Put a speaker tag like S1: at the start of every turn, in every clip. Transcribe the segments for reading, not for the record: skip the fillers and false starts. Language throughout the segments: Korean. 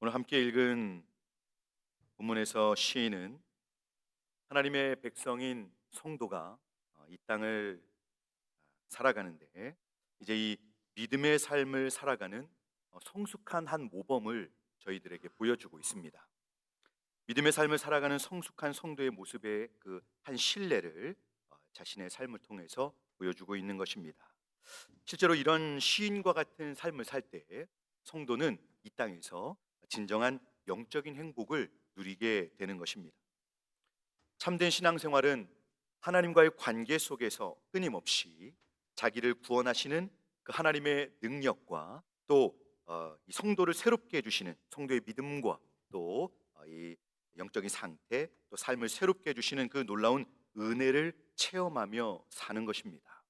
S1: 오늘 함께 읽은 본문에서 시인은 하나님의 백성인 성도가 이 땅을 살아가는데 이제 이 믿음의 삶을 살아가는 성숙한 한 모범을 저희들에게 보여주고 있습니다. 믿음의 삶을 살아가는 성숙한 성도의 모습의 그 한 신뢰를 자신의 삶을 통해서 보여주고 있는 것입니다. 실제로 이런 시인과 같은 삶을 살 때 성도는 이 땅에서 진정한 영적인 행복을 누리게 되는 것입니다. 참된 신앙생활은 하나님과의 관계 속에서 끊임없이 자기를 구원하시는 그 하나님의 능력과 또 이 성도를 새롭게 해주시는 성도의 믿음과 또 이 영적인 상태 또 삶을 새롭게 해주시는 그 놀라운 은혜를 체험하며 사는 것입니다.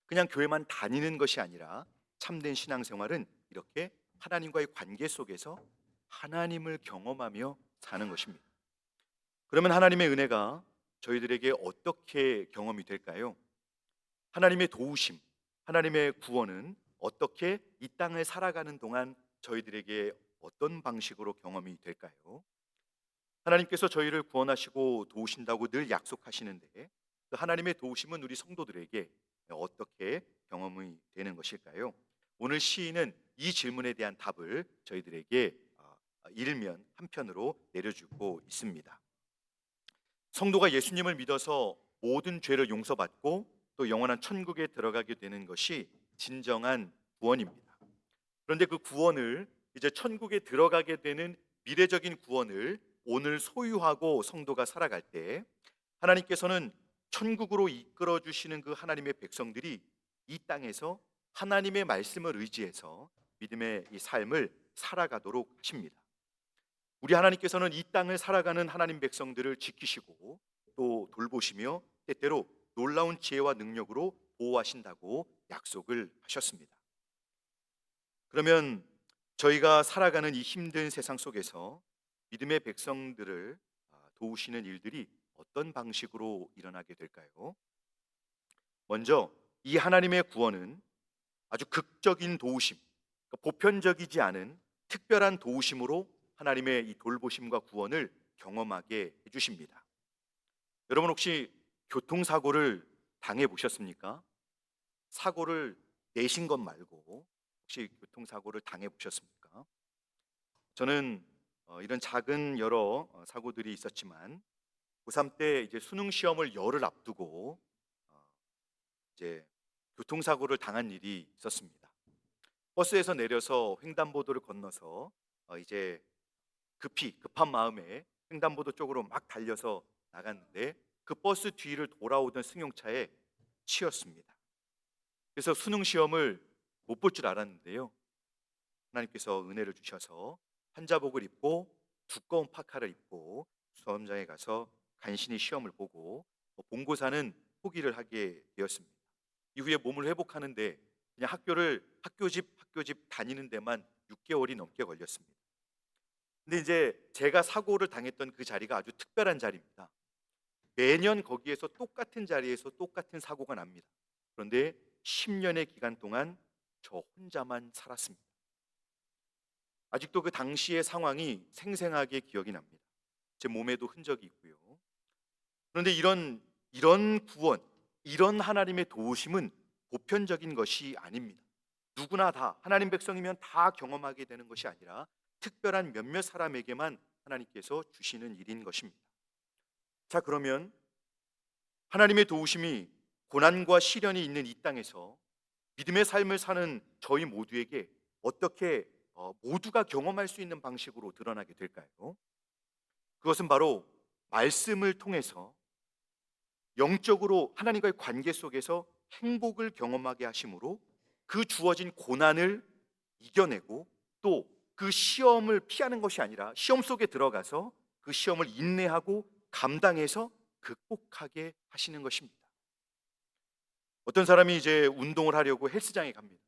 S1: 그냥 교회만 다니는 것이 아니라 참된 신앙생활은 이렇게 하나님과의 관계 속에서 하나님을 경험하며 사는 것입니다. 그러면 하나님의 은혜가 저희들에게 어떻게 경험이 될까요? 하나님의 도우심, 하나님의 구원은 어떻게 이 땅을 살아가는 동안 저희들에게 어떤 방식으로 경험이 될까요? 하나님께서 저희를 구원하시고 도우신다고 늘 약속하시는데 그 하나님의 도우심은 우리 성도들에게 어떻게 경험이 되는 것일까요? 오늘 시인은 이 질문에 대한 답을 저희들에게 일면 한편으로 내려주고 있습니다. 성도가 예수님을 믿어서 모든 죄를 용서받고 또 영원한 천국에 들어가게 되는 것이 진정한 구원입니다. 그런데 그 구원을 이제 천국에 들어가게 되는 미래적인 구원을 오늘 소유하고 성도가 살아갈 때 하나님께서는 천국으로 이끌어 주시는 그 하나님의 백성들이 이 땅에서 하나님의 말씀을 의지해서 믿음의 이 삶을 살아가도록 하십니다. 우리 하나님께서는 이 땅을 살아가는 하나님 백성들을 지키시고 또 돌보시며 때때로 놀라운 지혜와 능력으로 보호하신다고 약속을 하셨습니다. 그러면 저희가 살아가는 이 힘든 세상 속에서 믿음의 백성들을 도우시는 일들이 어떤 방식으로 일어나게 될까요? 먼저 이 하나님의 구원은 아주 극적인 도우심, 그러니까 보편적이지 않은 특별한 도우심으로 하나님의 이 돌보심과 구원을 경험하게 해주십니다. 여러분 혹시 교통사고를 당해 보셨습니까? 사고를 내신 것 말고 혹시 교통사고를 당해 보셨습니까? 저는 이런 작은 여러 사고들이 있었지만 고3 때 이제 수능 시험을 열흘 앞두고 어, 이제 교통사고를 당한 일이 있었습니다. 버스에서 내려서 횡단보도를 건너서 이제 급한 마음에 횡단보도 쪽으로 막 달려서 나갔는데 그 버스 뒤를 돌아오던 승용차에 치였습니다. 그래서 수능 시험을 못 볼 줄 알았는데요. 하나님께서 은혜를 주셔서 환자복을 입고 두꺼운 파카를 입고 수험장에 가서 간신히 시험을 보고 본고사는 포기를 하게 되었습니다. 이후에 몸을 회복하는데 그냥 학교집 다니는 데만 6개월이 넘게 걸렸습니다. 근데 이제 제가 사고를 당했던 그 자리가 아주 특별한 자리입니다. 매년 거기에서 똑같은 자리에서 똑같은 사고가 납니다. 그런데 10년의 기간 동안 저 혼자만 살았습니다. 아직도 그 당시의 상황이 생생하게 기억이 납니다. 제 몸에도 흔적이 있고요. 그런데 이런 구원, 이런 하나님의 도우심은 보편적인 것이 아닙니다. 누구나 다 하나님 백성이면 다 경험하게 되는 것이 아니라 특별한 몇몇 사람에게만 하나님께서 주시는 일인 것입니다. 자, 그러면 하나님의 도우심이 고난과 시련이 있는 이 땅에서 믿음의 삶을 사는 저희 모두에게 어떻게 모두가 경험할 수 있는 방식으로 드러나게 될까요? 그것은 바로 말씀을 통해서 영적으로 하나님과의 관계 속에서 행복을 경험하게 하심으로 그 주어진 고난을 이겨내고 또 그 시험을 피하는 것이 아니라 시험 속에 들어가서 그 시험을 인내하고 감당해서 극복하게 하시는 것입니다. 어떤 사람이 이제 운동을 하려고 헬스장에 갑니다.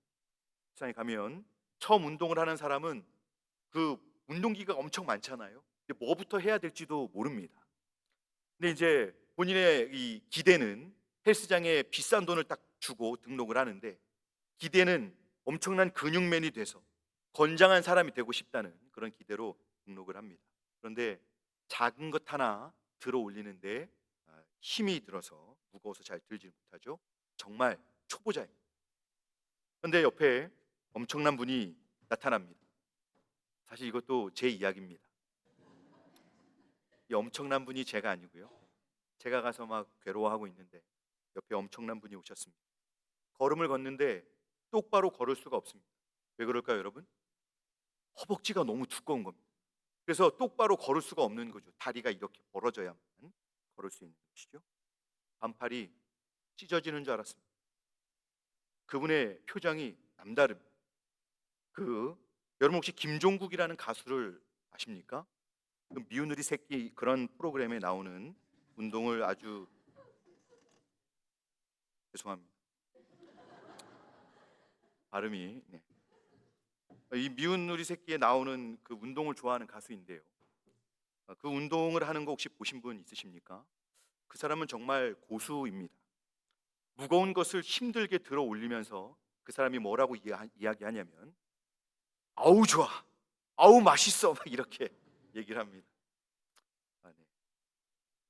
S1: 헬스장에 가면 처음 운동을 하는 사람은 그 운동기가 엄청 많잖아요. 근데 뭐부터 해야 될지도 모릅니다. 근데 이제 본인의 이 기대는 헬스장에 비싼 돈을 딱 주고 등록을 하는데 기대는 엄청난 근육맨이 돼서 건장한 사람이 되고 싶다는 그런 기대로 등록을 합니다. 그런데 작은 것 하나 들어 올리는데 힘이 들어서 무거워서 잘 들지 못하죠. 정말 초보자입니다. 그런데 옆에 엄청난 분이 나타납니다. 사실 이것도 제 이야기입니다. 이 엄청난 분이 제가 아니고요. 제가 가서 막 괴로워하고 있는데 옆에 엄청난 분이 오셨습니다. 걸음을 걷는데 똑바로 걸을 수가 없습니다. 왜 그럴까요, 여러분? 허벅지가 너무 두꺼운 겁니다. 그래서 똑바로 걸을 수가 없는 거죠. 다리가 이렇게 벌어져야만 걸을 수 있는 것이죠. 반팔이 찢어지는 줄 알았습니다. 그분의 표정이 남다릅니다. 그 여러분 혹시 김종국이라는 가수를 아십니까? 그 미운 우리 새끼 그런 프로그램에 나오는 운동을 아주 죄송합니다. 발음이 네. 이 미운 우리 새끼에 나오는 그 운동을 좋아하는 가수인데요. 그 운동을 하는 거 혹시 보신 분 있으십니까? 그 사람은 정말 고수입니다. 무거운 것을 힘들게 들어 올리면서 그 사람이 뭐라고 이야기하냐면 아우 좋아, 아우 맛있어 막 이렇게 얘기를 합니다. 네.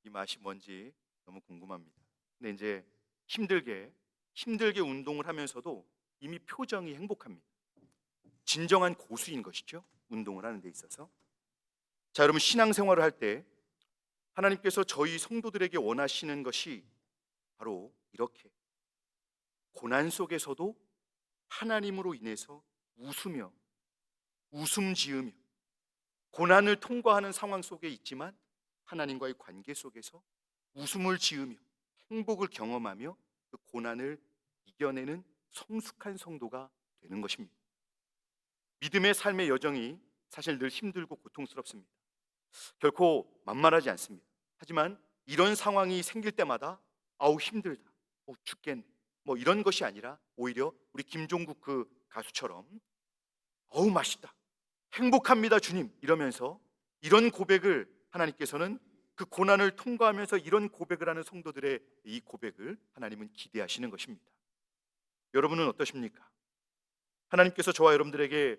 S1: 이 맛이 뭔지 너무 궁금합니다. 근데 이제 힘들게 운동을 하면서도 이미 표정이 행복합니다. 진정한 고수인 것이죠. 운동을 하는 데 있어서. 자, 여러분 신앙생활을 할 때 하나님께서 저희 성도들에게 원하시는 것이 바로 이렇게 고난 속에서도 하나님으로 인해서 웃으며 웃음 지으며 고난을 통과하는 상황 속에 있지만 하나님과의 관계 속에서 웃음을 지으며 행복을 경험하며 그 고난을 이겨내는 성숙한 성도가 되는 것입니다. 믿음의 삶의 여정이 사실 늘 힘들고 고통스럽습니다. 결코 만만하지 않습니다. 하지만 이런 상황이 생길 때마다 아우 힘들다, 죽겠네, 뭐 이런 것이 아니라 오히려 우리 김종국 그 가수처럼 어우 맛있다, 행복합니다 주님 이러면서 이런 고백을 하나님께서는 그 고난을 통과하면서 이런 고백을 하는 성도들의 이 고백을 하나님은 기대하시는 것입니다. 여러분은 어떠십니까? 하나님께서 저와 여러분들에게서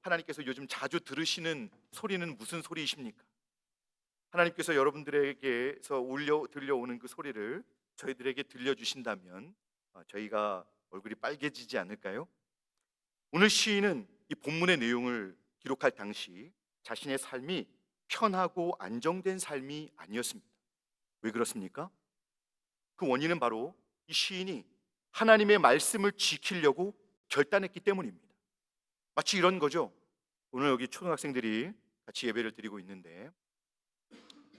S1: 하나님께서 요즘 자주 들으시는 소리는 무슨 소리이십니까? 하나님께서 여러분들에게서 들려오는 그 소리를 저희들에게 들려주신다면 저희가 얼굴이 빨개지지 않을까요? 오늘 시인은 이 본문의 내용을 기록할 당시 자신의 삶이 편하고 안정된 삶이 아니었습니다. 왜 그렇습니까? 그 원인은 바로 이 시인이 하나님의 말씀을 지키려고 결단했기 때문입니다. 마치 이런 거죠. 오늘 여기 초등학생들이 같이 예배를 드리고 있는데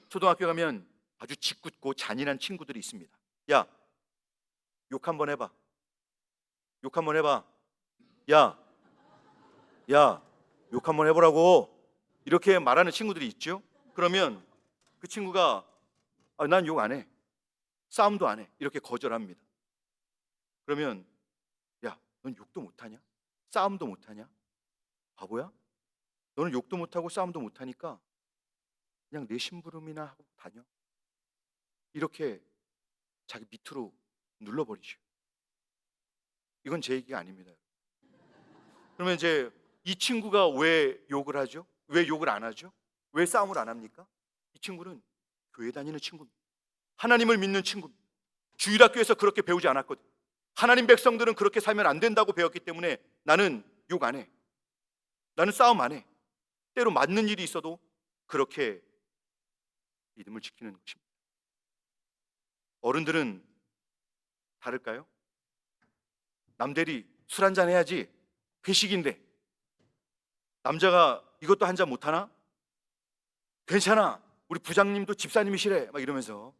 S1: 초등학교 가면 아주 짓궂고 잔인한 친구들이 있습니다. 야, 욕 한번 해봐. 욕 한번 해봐. 야, 야, 욕 한번 해보라고. 이렇게 말하는 친구들이 있죠. 그러면 그 친구가 난 욕 안 해. 싸움도 안 해. 이렇게 거절합니다. 그러면 야, 넌 욕도 못하냐? 싸움도 못하냐? 바보야? 너는 욕도 못하고 싸움도 못하니까 그냥 내 심부름이나 하고 다녀. 이렇게 자기 밑으로 눌러버리죠. 이건 제 얘기가 아닙니다. 그러면 이제 이 친구가 왜 욕을 하죠? 왜 욕을 안 하죠? 왜 싸움을 안 합니까? 이 친구는 교회 다니는 친구입니다. 하나님을 믿는 친구입니다. 주일학교에서 그렇게 배우지 않았거든. 하나님 백성들은 그렇게 살면 안 된다고 배웠기 때문에 나는 욕 안 해. 나는 싸움 안 해. 때로 맞는 일이 있어도 그렇게 믿음을 지키는 것입니다. 어른들은 다를까요? 남대리 술 한잔 해야지. 회식인데. 남자가 이것도 한 잔 못하나? 괜찮아. 우리 부장님도 집사님이시래. 막 이러면서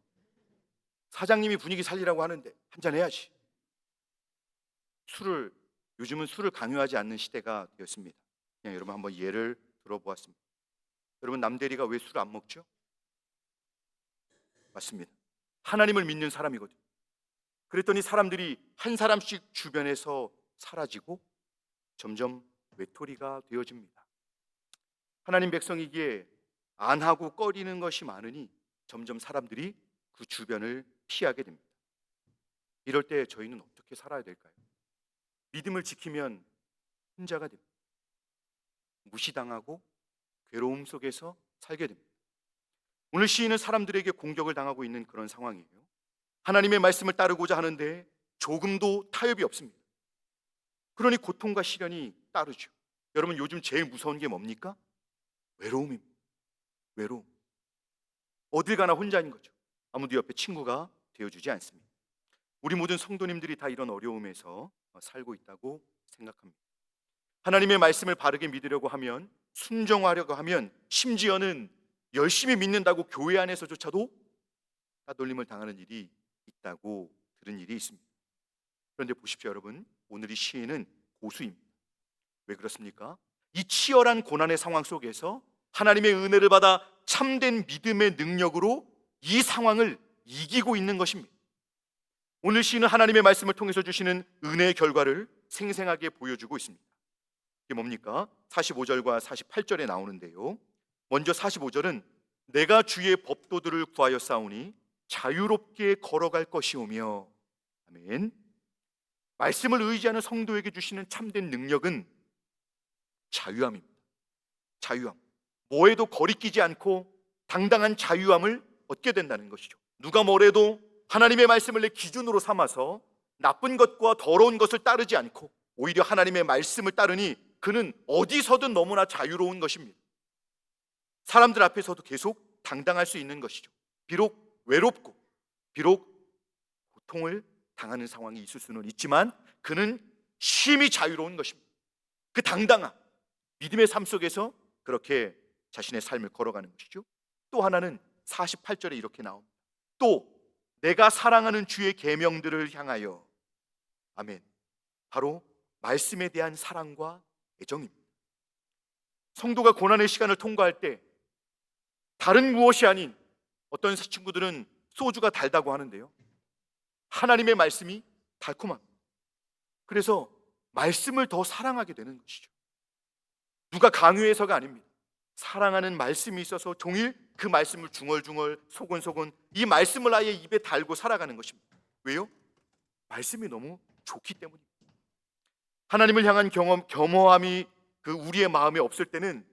S1: 사장님이 분위기 살리라고 하는데 한 잔 해야지. 요즘은 술을 강요하지 않는 시대가 되었습니다. 그냥 여러분 한번 예를 들어보았습니다. 여러분 남대리가 왜 술을 안 먹죠? 맞습니다. 하나님을 믿는 사람이거든요. 그랬더니 사람들이 한 사람씩 주변에서 사라지고 점점 외톨이가 되어집니다. 하나님 백성이기에 안 하고 꺼리는 것이 많으니 점점 사람들이 그 주변을 피하게 됩니다. 이럴 때 저희는 어떻게 살아야 될까요? 믿음을 지키면 혼자가 됩니다. 무시당하고 괴로움 속에서 살게 됩니다. 오늘 시인은 사람들에게 공격을 당하고 있는 그런 상황이에요. 하나님의 말씀을 따르고자 하는데 조금도 타협이 없습니다. 그러니 고통과 시련이 따르죠. 여러분, 요즘 제일 무서운 게 뭡니까? 외로움입니다. 외로움. 어딜 가나 혼자인 거죠. 아무도 옆에 친구가 되어주지 않습니다. 우리 모든 성도님들이 다 이런 어려움에서 살고 있다고 생각합니다. 하나님의 말씀을 바르게 믿으려고 하면, 순종하려고 하면, 심지어는 열심히 믿는다고 교회 안에서조차도 따돌림을 당하는 일이 있다고 들은 일이 있습니다. 그런데 보십시오, 여러분. 오늘 이 시인은 고수입니다. 왜 그렇습니까? 이 치열한 고난의 상황 속에서 하나님의 은혜를 받아 참된 믿음의 능력으로 이 상황을 이기고 있는 것입니다. 오늘 시인은 하나님의 말씀을 통해서 주시는 은혜의 결과를 생생하게 보여주고 있습니다. 이게 뭡니까? 45절과 48절에 나오는데요. 먼저 45절은 내가 주의 법도들을 구하여 싸우니 자유롭게 걸어갈 것이오며. 아멘. 말씀을 의지하는 성도에게 주시는 참된 능력은 자유함입니다. 자유함. 뭐에도 거리끼지 않고 당당한 자유함을 얻게 된다는 것이죠. 누가 뭐래도 하나님의 말씀을 내 기준으로 삼아서 나쁜 것과 더러운 것을 따르지 않고 오히려 하나님의 말씀을 따르니 그는 어디서든 너무나 자유로운 것입니다. 사람들 앞에서도 계속 당당할 수 있는 것이죠. 비록 외롭고 비록 고통을 당하는 상황이 있을 수는 있지만 그는 심히 자유로운 것입니다. 그 당당함, 믿음의 삶 속에서 그렇게 자신의 삶을 걸어가는 것이죠. 또 하나는 48절에 이렇게 나옵니다. 또 내가 사랑하는 주의 계명들을 향하여. 아멘. 바로 말씀에 대한 사랑과 애정입니다. 성도가 고난의 시간을 통과할 때 다른 무엇이 아닌, 어떤 친구들은 소주가 달다고 하는데요, 하나님의 말씀이 달콤합니다. 그래서 말씀을 더 사랑하게 되는 것이죠. 누가 강요해서가 아닙니다. 사랑하는 말씀이 있어서 종일 그 말씀을 중얼중얼 소곤소곤 이 말씀을 아예 입에 달고 살아가는 것입니다. 왜요? 말씀이 너무 좋기 때문입니다. 하나님을 향한 겸허함이 우리의 마음에 없을 때는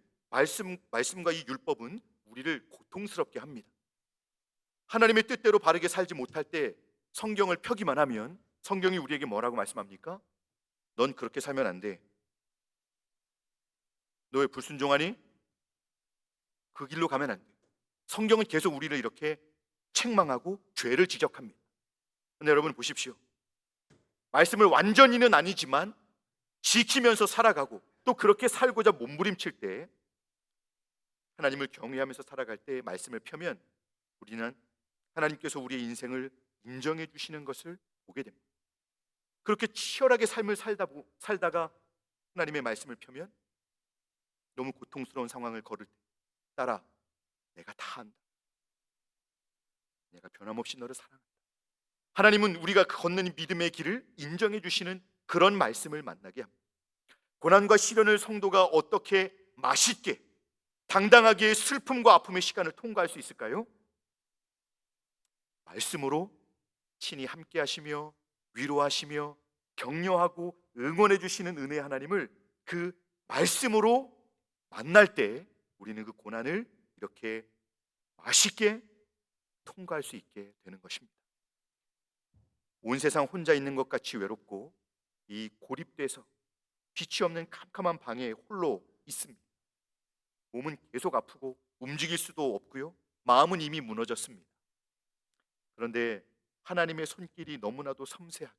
S1: 말씀과 이 율법은 우리를 고통스럽게 합니다. 하나님의 뜻대로 바르게 살지 못할 때 성경을 펴기만 하면 성경이 우리에게 뭐라고 말씀합니까? 넌 그렇게 살면 안 돼. 너 왜 불순종하니? 그 길로 가면 안 돼. 성경은 계속 우리를 이렇게 책망하고 죄를 지적합니다. 그런데 여러분 보십시오. 말씀을 완전히는 아니지만 지키면서 살아가고 또 그렇게 살고자 몸부림칠 때, 하나님을 경외하면서 살아갈 때 말씀을 펴면 우리는 하나님께서 우리의 인생을 인정해 주시는 것을 보게 됩니다. 그렇게 치열하게 삶을 살다가 하나님의 말씀을 펴면 너무 고통스러운 상황을 걸을 때 따라 내가 다 한다. 내가 변함없이 너를 사랑한다. 하나님은 우리가 걷는 믿음의 길을 인정해 주시는 그런 말씀을 만나게 합니다. 고난과 시련을 성도가 어떻게 맛있게 당당하게 슬픔과 아픔의 시간을 통과할 수 있을까요? 말씀으로 친히 함께 하시며 위로하시며 격려하고 응원해 주시는 은혜의 하나님을 그 말씀으로 만날 때 우리는 그 고난을 이렇게 맛있게 통과할 수 있게 되는 것입니다. 온 세상 혼자 있는 것 같이 외롭고 이 고립돼서 빛이 없는 캄캄한 방에 홀로 있습니다. 몸은 계속 아프고 움직일 수도 없고요, 마음은 이미 무너졌습니다. 그런데 하나님의 손길이 너무나도 섬세하게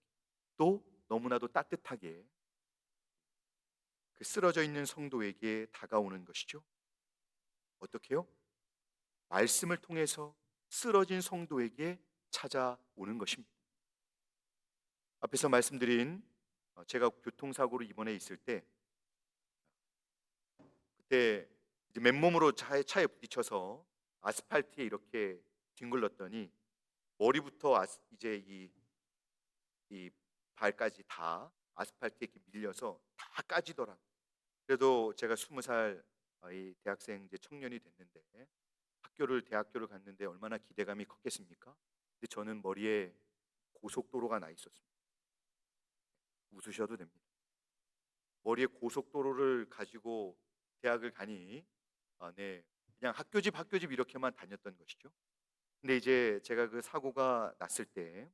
S1: 또 너무나도 따뜻하게 그 쓰러져 있는 성도에게 다가오는 것이죠. 어떻게요? 말씀을 통해서 쓰러진 성도에게 찾아오는 것입니다. 앞에서 말씀드린 제가 교통사고로 입원해 있을 때, 그때 이제 맨몸으로 차에 부딪혀서 아스팔트에 이렇게 뒹굴렀더니 머리부터 이제 이 발까지 다 아스팔트에 이렇게 밀려서 다 까지더라고요. 그래도 제가 20살 이 대학생 이제 청년이 됐는데 대학교를 갔는데 얼마나 기대감이 컸겠습니까? 근데 저는 머리에 고속도로가 나 있었습니다. 웃으셔도 됩니다. 머리에 고속도로를 가지고 대학을 가니 네, 그냥 학교집 이렇게만 다녔던 것이죠. 근데 이제 제가 그 사고가 났을 때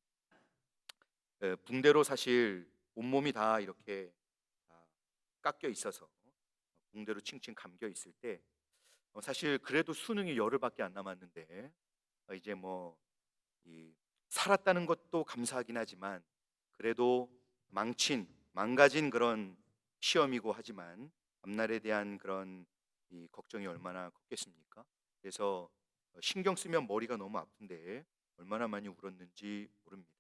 S1: 붕대로 사실 온몸이 다 이렇게 다 깎여 있어서 붕대로 칭칭 감겨 있을 때 사실 그래도 수능이 열흘밖에 안 남았는데 이제 뭐 이 살았다는 것도 감사하긴 하지만 그래도 망가진 그런 시험이고 하지만 앞날에 대한 그런 이 걱정이 얼마나 컸겠습니까? 그래서 신경 쓰면 머리가 너무 아픈데 얼마나 많이 울었는지 모릅니다.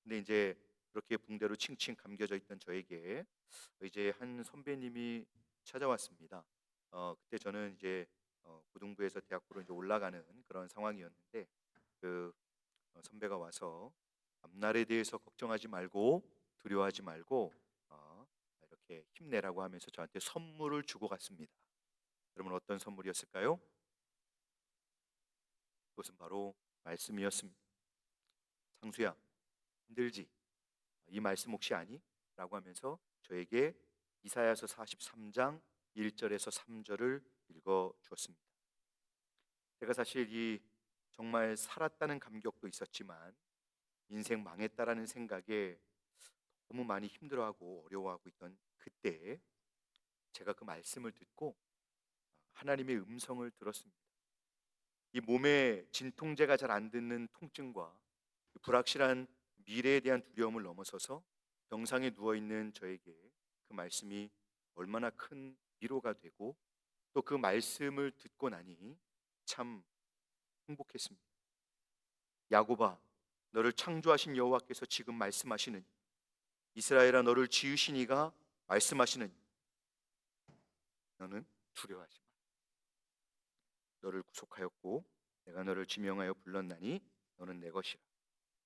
S1: 근데 이제 그렇게 붕대로 칭칭 감겨져 있던 저에게 이제 한 선배님이 찾아왔습니다. 그때 저는 이제 고등부에서 대학부로 이제 올라가는 그런 상황이었는데 그 선배가 와서 앞날에 대해서 걱정하지 말고 두려워하지 말고 이렇게 힘내라고 하면서 저한테 선물을 주고 갔습니다. 여러분 어떤 선물이었을까요? 그것은 바로 말씀이었습니다. 상수야, 힘들지? 이 말씀 혹시 아니? 라고 하면서 저에게 이사야서 43장 1절에서 3절을 읽어 주었습니다. 제가 사실 이 정말 살았다는 감격도 있었지만 인생 망했다라는 생각에 너무 많이 힘들어하고 어려워하고 있던 그때 제가 그 말씀을 듣고 하나님의 음성을 들었습니다. 이 몸에 진통제가 잘 안 듣는 통증과 그 불확실한 미래에 대한 두려움을 넘어서서 병상에 누워 있는 저에게 그 말씀이 얼마나 큰 위로가 되고 또 그 말씀을 듣고 나니 참 행복했습니다. 야곱아, 너를 창조하신 여호와께서 지금 말씀하시느니 이스라엘아 너를 지으신 이가 말씀하시느니 너는 두려워하지 마. 너를 구속하였고 내가 너를 지명하여 불렀나니 너는 내 것이라.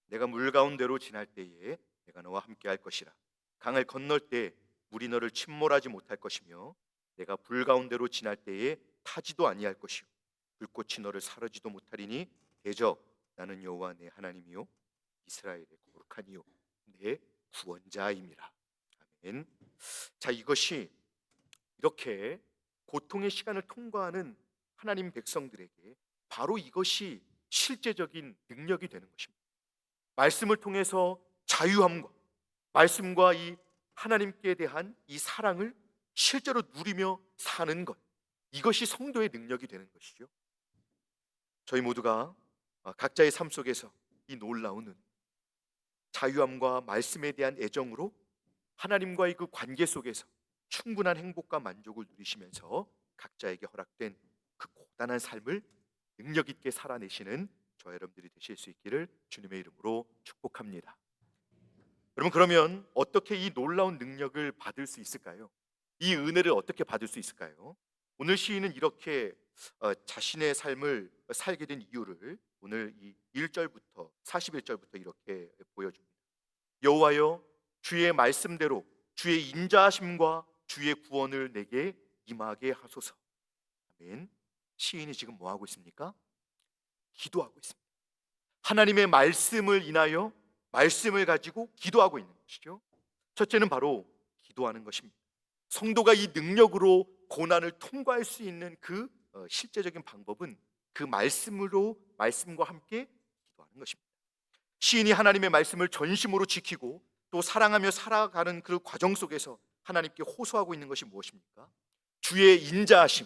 S1: 내가 물 가운데로 지날 때에 내가 너와 함께 할 것이라. 강을 건널 때 물이 너를 침몰하지 못할 것이며 내가 불 가운데로 지날 때에 타지도 아니할 것이요 불꽃이 너를 사르지도 못하리니 대저 나는 여호와 내 하나님이요 이스라엘의 거룩한 이요 내 구원자임이라. 아멘. 자, 이것이 이렇게 고통의 시간을 통과하는 하나님 백성들에게 바로 이것이 실제적인 능력이 되는 것입니다. 말씀을 통해서 자유함과 말씀과 이 하나님께 대한 이 사랑을 실제로 누리며 사는 것, 이것이 성도의 능력이 되는 것이죠. 저희 모두가 각자의 삶 속에서 이 놀라운 자유함과 말씀에 대한 애정으로 하나님과의 그 관계 속에서 충분한 행복과 만족을 누리시면서 각자에게 허락된 그 고단한 삶을 능력 있게 살아내시는 저와 여러분들이 되실 수 있기를 주님의 이름으로 축복합니다. 여러분, 그러면 어떻게 이 놀라운 능력을 받을 수 있을까요? 이 은혜를 어떻게 받을 수 있을까요? 오늘 시인은 이렇게 자신의 삶을 살게 된 이유를 오늘 이 1절부터 41절부터 이렇게 보여줍니다. 여호와여, 주의 말씀대로 주의 인자하심과 주의 구원을 내게 임하게 하소서. 아멘. 시인이 지금 뭐 하고 있습니까? 기도하고 있습니다. 하나님의 말씀을 인하여 말씀을 가지고 기도하고 있는 것이죠. 첫째는 바로 기도하는 것입니다. 성도가 이 능력으로 고난을 통과할 수 있는 그 실제적인 방법은 그 말씀과 함께 기도하는 것입니다. 시인이 하나님의 말씀을 전심으로 지키고 또 사랑하며 살아가는 그 과정 속에서 하나님께 호소하고 있는 것이 무엇입니까? 주의 인자하심,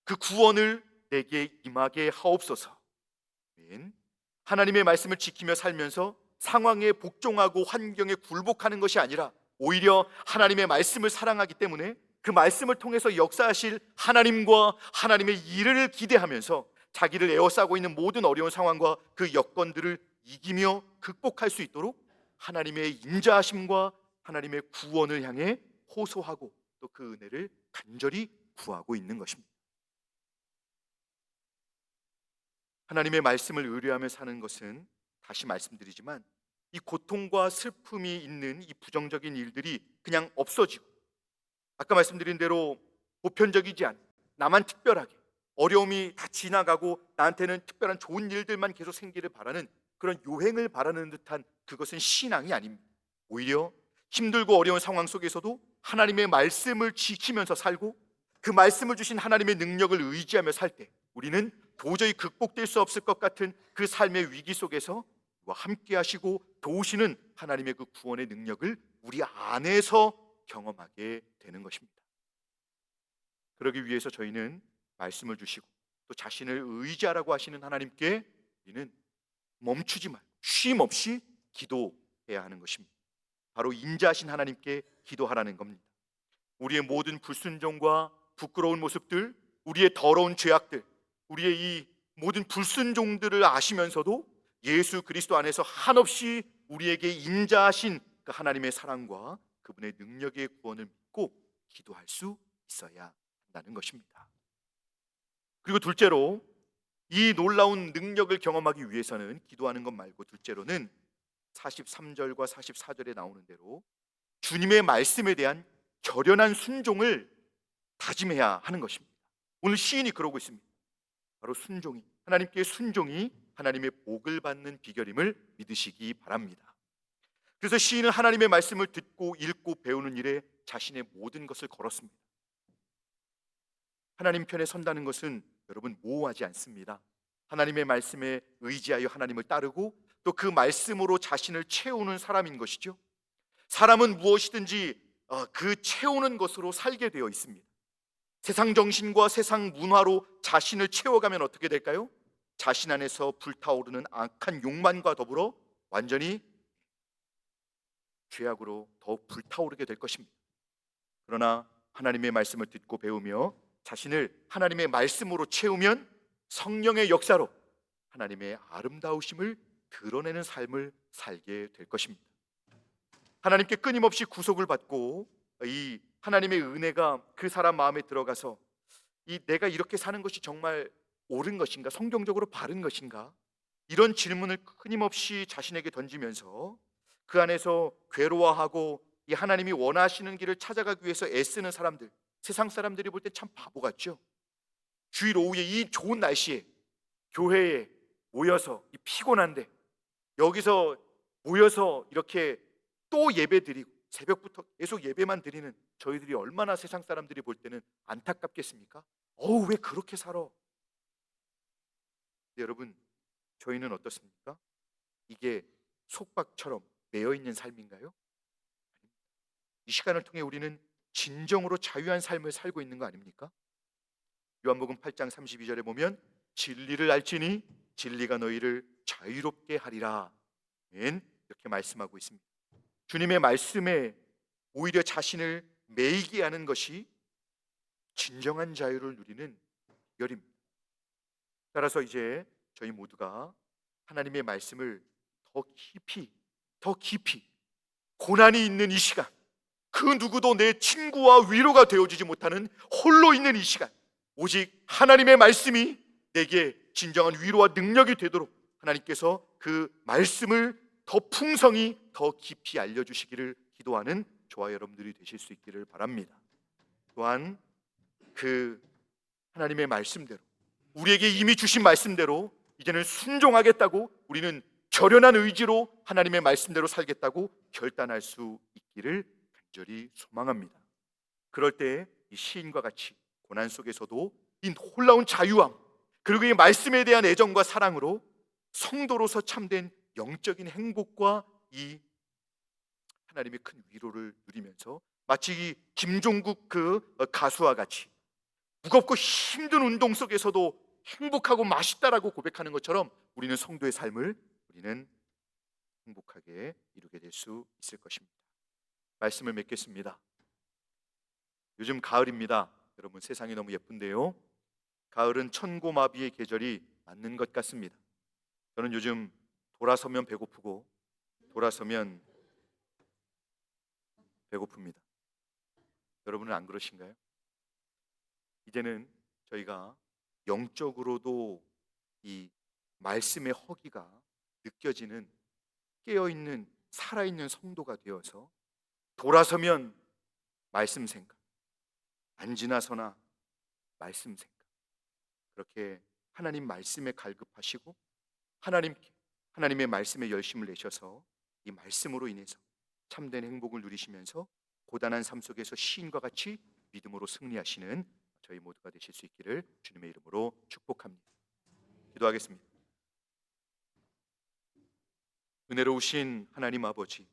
S1: 그 구원을 내게 임하게 하옵소서. 아멘. 하나님의 말씀을 지키며 살면서 상황에 복종하고 환경에 굴복하는 것이 아니라 오히려 하나님의 말씀을 사랑하기 때문에 그 말씀을 통해서 역사하실 하나님과 하나님의 일을 기대하면서 자기를 에워싸고 있는 모든 어려운 상황과 그 여건들을 이기며 극복할 수 있도록 하나님의 인자하심과 하나님의 구원을 향해 호소하고 또 그 은혜를 간절히 구하고 있는 것입니다. 하나님의 말씀을 의뢰하며 사는 것은 다시 말씀드리지만 이 고통과 슬픔이 있는 이 부정적인 일들이 그냥 없어지고 아까 말씀드린 대로 보편적이지 않은 나만 특별하게 어려움이 다 지나가고 나한테는 특별한 좋은 일들만 계속 생기를 바라는 그런 요행을 바라는 듯한 그것은 신앙이 아닙니다. 오히려 힘들고 어려운 상황 속에서도 하나님의 말씀을 지키면서 살고 그 말씀을 주신 하나님의 능력을 의지하며 살 때 우리는 도저히 극복될 수 없을 것 같은 그 삶의 위기 속에서 우리와 함께 하시고 도우시는 하나님의 그 구원의 능력을 우리 안에서 경험하게 되는 것입니다. 그러기 위해서 저희는 말씀을 주시고 또 자신을 의지하라고 하시는 하나님께 우리는 멈추지 말고 쉼 없이 기도해야 하는 것입니다. 바로 인자하신 하나님께 기도하라는 겁니다. 우리의 모든 불순종과 부끄러운 모습들, 우리의 더러운 죄악들, 우리의 이 모든 불순종들을 아시면서도 예수 그리스도 안에서 한없이 우리에게 인자하신 그 하나님의 사랑과 그분의 능력의 구원을 믿고 기도할 수 있어야 한다는 것입니다. 그리고 둘째로 이 놀라운 능력을 경험하기 위해서는 기도하는 것 말고 둘째로는 43절과 44절에 나오는 대로 주님의 말씀에 대한 결연한 순종을 다짐해야 하는 것입니다. 오늘 시인이 그러고 있습니다. 바로 순종이, 하나님께 순종이 하나님의 복을 받는 비결임을 믿으시기 바랍니다. 그래서 시인은 하나님의 말씀을 듣고 읽고 배우는 일에 자신의 모든 것을 걸었습니다. 하나님 편에 선다는 것은 여러분 모호하지 않습니다. 하나님의 말씀에 의지하여 하나님을 따르고 또 그 말씀으로 자신을 채우는 사람인 것이죠. 사람은 무엇이든지 그 채우는 것으로 살게 되어 있습니다. 세상 정신과 세상 문화로 자신을 채워가면 어떻게 될까요? 자신 안에서 불타오르는 악한 욕망과 더불어 완전히 죄악으로 더욱 불타오르게 될 것입니다. 그러나 하나님의 말씀을 듣고 배우며 자신을 하나님의 말씀으로 채우면 성령의 역사로 하나님의 아름다우심을 드러내는 삶을 살게 될 것입니다. 하나님께 끊임없이 구속을 받고 이 하나님의 은혜가 그 사람 마음에 들어가서 이 내가 이렇게 사는 것이 정말 옳은 것인가, 성경적으로 바른 것인가, 이런 질문을 끊임없이 자신에게 던지면서 그 안에서 괴로워하고 이 하나님이 원하시는 길을 찾아가기 위해서 애쓰는 사람들, 세상 사람들이 볼 때 참 바보 같죠. 주일 오후에 이 좋은 날씨에 교회에 모여서 이 피곤한데 여기서 모여서 이렇게 또 예배 드리고 새벽부터 계속 예배만 드리는 저희들이 얼마나 세상 사람들이 볼 때는 안타깝겠습니까? 왜 그렇게 살아? 근데 여러분, 저희는 어떻습니까? 이게 속박처럼 매여 있는 삶인가요? 이 시간을 통해 우리는 진정으로 자유한 삶을 살고 있는 거 아닙니까? 요한복음 8장 32절에 보면 진리를 알지니 진리가 너희를 자유롭게 하리라 이렇게 말씀하고 있습니다. 주님의 말씀에 오히려 자신을 매이게 하는 것이 진정한 자유를 누리는 비결입니다. 따라서 이제 저희 모두가 하나님의 말씀을 더 깊이 고난이 있는 이 시간, 그 누구도 내 친구와 위로가 되어주지 못하는 홀로 있는 이 시간, 오직 하나님의 말씀이 내게 진정한 위로와 능력이 되도록 하나님께서 그 말씀을 더 풍성히 더 깊이 알려주시기를 기도하는 저와 여러분들이 되실 수 있기를 바랍니다. 또한 그 하나님의 말씀대로 우리에게 이미 주신 말씀대로 이제는 순종하겠다고 우리는 결연한 의지로 하나님의 말씀대로 살겠다고 결단할 수 있기를 간절히 소망합니다. 그럴 때 이 시인과 같이 고난 속에서도 이 놀라운 자유함 그리고 이 말씀에 대한 애정과 사랑으로 성도로서 참된 영적인 행복과 이 하나님의 큰 위로를 누리면서 마치 이 김종국 그 가수와 같이 무겁고 힘든 운동 속에서도 행복하고 맛있다라고 고백하는 것처럼 우리는 성도의 삶을 우리는 행복하게 이루게 될 수 있을 것입니다. 말씀을 맺겠습니다. 요즘 가을입니다. 여러분 세상이 너무 예쁜데요. 가을은 천고마비의 계절이 맞는 것 같습니다. 저는 요즘 돌아서면 배고프고 돌아서면 배고픕니다. 여러분은 안 그러신가요? 이제는 저희가 영적으로도 이 말씀의 허기가 느껴지는 깨어있는 살아있는 성도가 되어서 돌아서면 말씀 생각, 안 지나서나 말씀 생각, 그렇게 하나님 말씀에 갈급하시고 하나님의 말씀에 열심을 내셔서 이 말씀으로 인해서 참된 행복을 누리시면서 고단한 삶 속에서 시인과 같이 믿음으로 승리하시는 저희 모두가 되실 수 있기를 주님의 이름으로 축복합니다. 기도하겠습니다. 은혜로우신 하나님 아버지,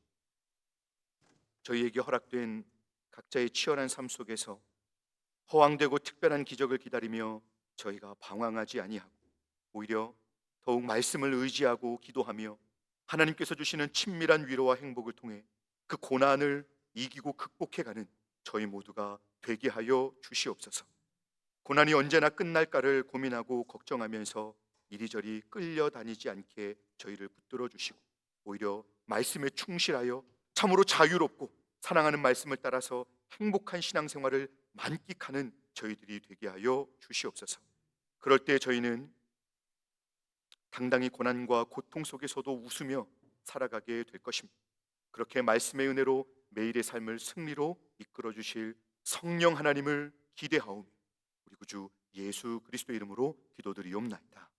S1: 저희에게 허락된 각자의 치열한 삶 속에서 허황되고 특별한 기적을 기다리며 저희가 방황하지 아니하고 오히려 더욱 말씀을 의지하고 기도하며 하나님께서 주시는 친밀한 위로와 행복을 통해 그 고난을 이기고 극복해가는 저희 모두가 되게 하여 주시옵소서. 고난이 언제나 끝날까를 고민하고 걱정하면서 이리저리 끌려다니지 않게 저희를 붙들어 주시고 오히려 말씀에 충실하여 참으로 자유롭고 사랑하는 말씀을 따라서 행복한 신앙생활을 만끽하는 저희들이 되게 하여 주시옵소서. 그럴 때 저희는 당당히 고난과 고통 속에서도 웃으며 살아가게 될 것입니다. 그렇게 말씀의 은혜로 매일의 삶을 승리로 이끌어 주실 성령 하나님을 기대하오며 우리 구주 예수 그리스도 이름으로 기도드리옵나이다.